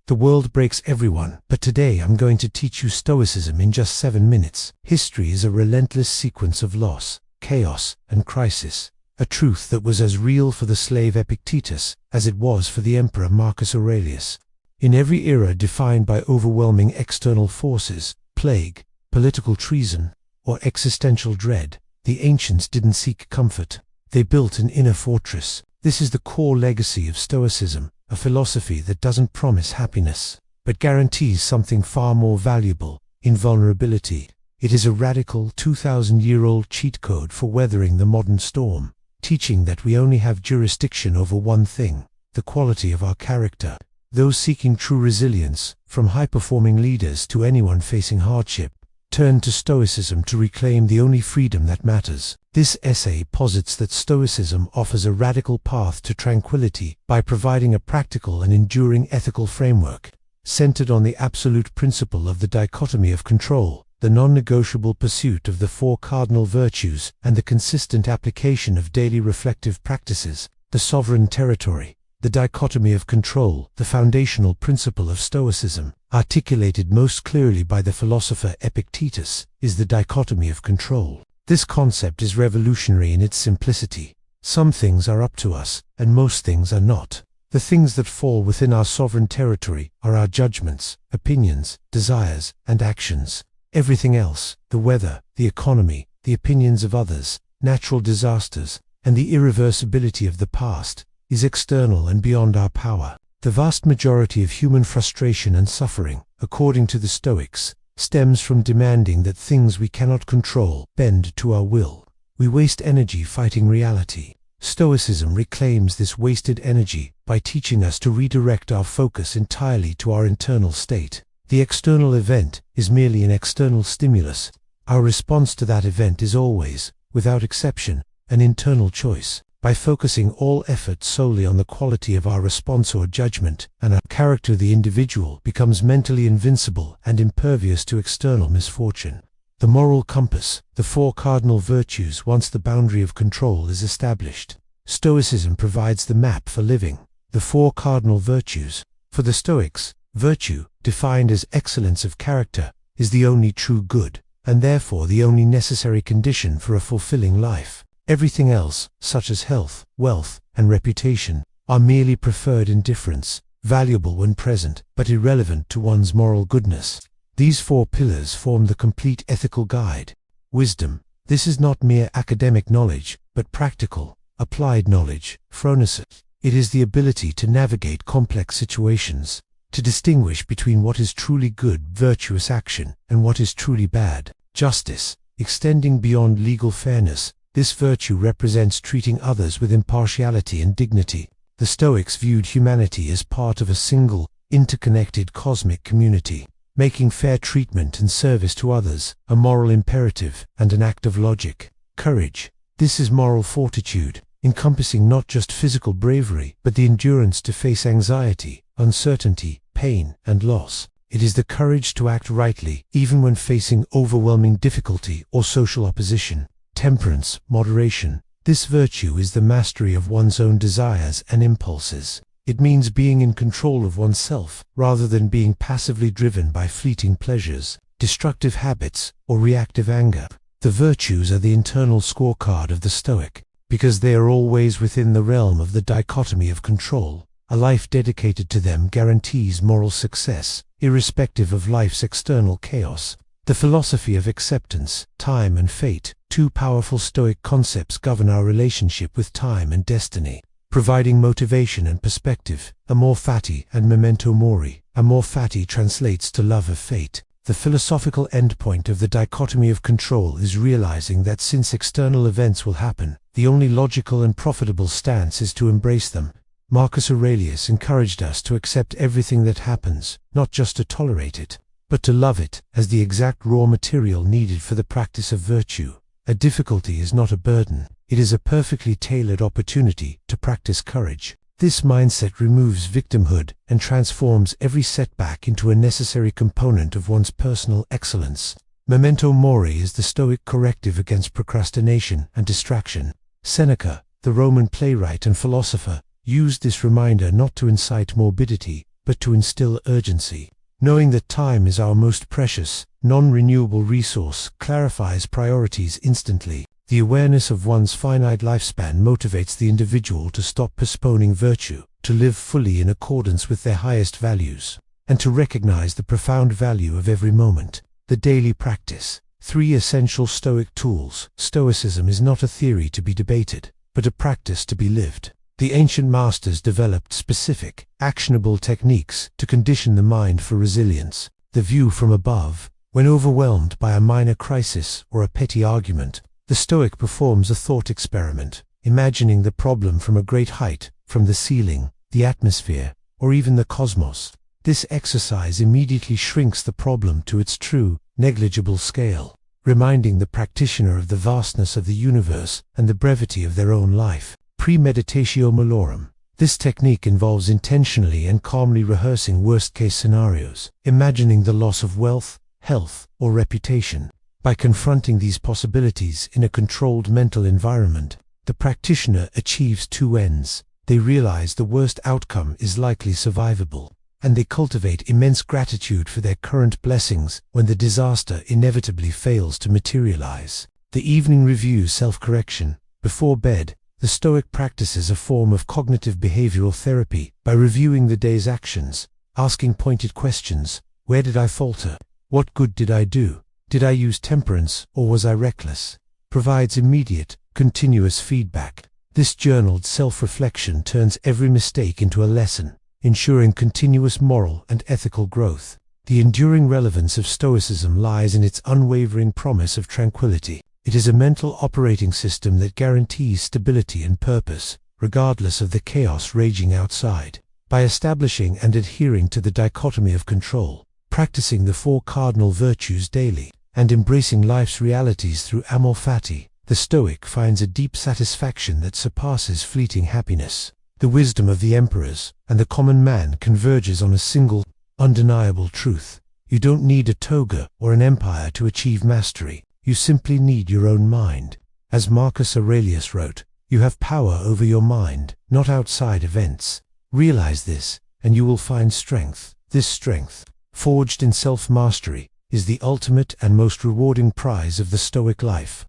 The world breaks everyone, but today I'm going to teach you Stoicism in just 7 minutes. History is a relentless sequence of loss, chaos, and crisis. A truth that was as real for the slave Epictetus as it was for the Emperor Marcus Aurelius. In every era defined by overwhelming external forces, plague, political treason, or existential dread, the ancients didn't seek comfort. They built an inner fortress. This is the core legacy of Stoicism, a philosophy that doesn't promise happiness, but guarantees something far more valuable: invulnerability. It is a radical 2,000-year-old cheat code for weathering the modern storm, teaching that we only have jurisdiction over one thing: the quality of our character. Those seeking true resilience, from high-performing leaders to anyone facing hardship, turn to Stoicism to reclaim the only freedom that matters. This essay posits that Stoicism offers a radical path to tranquility by providing a practical and enduring ethical framework, centered on the absolute principle of the dichotomy of control, the non-negotiable pursuit of the Four Cardinal Virtues, and the consistent application of daily reflective practices. The sovereign territory. The dichotomy of control, the foundational principle of Stoicism, articulated most clearly by the philosopher Epictetus, is the dichotomy of control. This concept is revolutionary in its simplicity. Some things are up to us, and most things are not. The things that fall within our sovereign territory are our judgments, opinions, desires, and actions. Everything else, the weather, the economy, the opinions of others, natural disasters, and the irreversibility of the past, is external and beyond our power. The vast majority of human frustration and suffering, according to the Stoics, stems from demanding that things we cannot control bend to our will. We waste energy fighting reality. Stoicism reclaims this wasted energy by teaching us to redirect our focus entirely to our internal state. The external event is merely an external stimulus. Our response to that event is always, without exception, an internal choice. By focusing all effort solely on the quality of our response or judgment, and our character, the individual becomes mentally invincible and impervious to external misfortune. The moral compass, the Four Cardinal Virtues. Once the boundary of control is established, Stoicism provides the map for living. The Four Cardinal Virtues. For the Stoics, virtue, defined as excellence of character, is the only true good, and therefore the only necessary condition for a fulfilling life. Everything else, such as health, wealth, and reputation, are merely preferred indifference, valuable when present, but irrelevant to one's moral goodness. These four pillars form the complete ethical guide. Wisdom. This is not mere academic knowledge, but practical, applied knowledge. Phronesis. It is the ability to navigate complex situations, to distinguish between what is truly good, virtuous action, and what is truly bad. Justice. Extending beyond legal fairness, this virtue represents treating others with impartiality and dignity. The Stoics viewed humanity as part of a single, interconnected cosmic community, making fair treatment and service to others a moral imperative and an act of logic. Courage. This is moral fortitude, encompassing not just physical bravery, but the endurance to face anxiety, uncertainty, pain, and loss. It is the courage to act rightly, even when facing overwhelming difficulty or social opposition. Temperance, moderation. This virtue is the mastery of one's own desires and impulses. It means being in control of oneself, rather than being passively driven by fleeting pleasures, destructive habits, or reactive anger. The virtues are the internal scorecard of the Stoic. Because they are always within the realm of the dichotomy of control, a life dedicated to them guarantees moral success, irrespective of life's external chaos. The philosophy of acceptance, time and fate. Two powerful Stoic concepts govern our relationship with time and destiny, providing motivation and perspective. Amor Fati and Memento Mori. Amor Fati translates to love of fate. The philosophical endpoint of the dichotomy of control is realizing that since external events will happen, the only logical and profitable stance is to embrace them. Marcus Aurelius encouraged us to accept everything that happens, not just to tolerate it, but to love it as the exact raw material needed for the practice of virtue. A difficulty is not a burden, it is a perfectly tailored opportunity to practice courage. This mindset removes victimhood and transforms every setback into a necessary component of one's personal excellence. Memento Mori is the Stoic corrective against procrastination and distraction. Seneca, the Roman playwright and philosopher, used this reminder not to incite morbidity, but to instill urgency. Knowing that time is our most precious, non-renewable resource clarifies priorities instantly. The awareness of one's finite lifespan motivates the individual to stop postponing virtue, to live fully in accordance with their highest values, and to recognize the profound value of every moment. The daily practice. 3 essential Stoic tools. Stoicism is not a theory to be debated, but a practice to be lived. The ancient masters developed specific, actionable techniques to condition the mind for resilience. The view from above. When overwhelmed by a minor crisis or a petty argument, the Stoic performs a thought experiment, imagining the problem from a great height, from the ceiling, the atmosphere, or even the cosmos. This exercise immediately shrinks the problem to its true, negligible scale, reminding the practitioner of the vastness of the universe and the brevity of their own life. Premeditatio Malorum. This technique involves intentionally and calmly rehearsing worst-case scenarios, imagining the loss of wealth, health, or reputation. By confronting these possibilities in a controlled mental environment, the practitioner achieves 2 ends. They realize the worst outcome is likely survivable, and they cultivate immense gratitude for their current blessings when the disaster inevitably fails to materialize. The evening review self-correction. Before bed, the Stoic practices a form of cognitive behavioral therapy by reviewing the day's actions, asking pointed questions. Where did I falter? What good did I do? Did I use temperance, or was I reckless? Provides immediate, continuous feedback. This journaled self-reflection turns every mistake into a lesson, ensuring continuous moral and ethical growth. The enduring relevance of Stoicism lies in its unwavering promise of tranquility. It is a mental operating system that guarantees stability and purpose, regardless of the chaos raging outside. By establishing and adhering to the Dichotomy of Control, practicing the Four Cardinal Virtues daily, and embracing life's realities through Amor Fati, the Stoic finds a deep satisfaction that surpasses fleeting happiness. The wisdom of the emperors and the common man converges on a single, undeniable truth. You don't need a toga or an empire to achieve mastery. You simply need your own mind. As Marcus Aurelius wrote, you have power over your mind, not outside events. Realize this, and you will find strength. This strength, forged in self-mastery, is the ultimate and most rewarding prize of the Stoic life.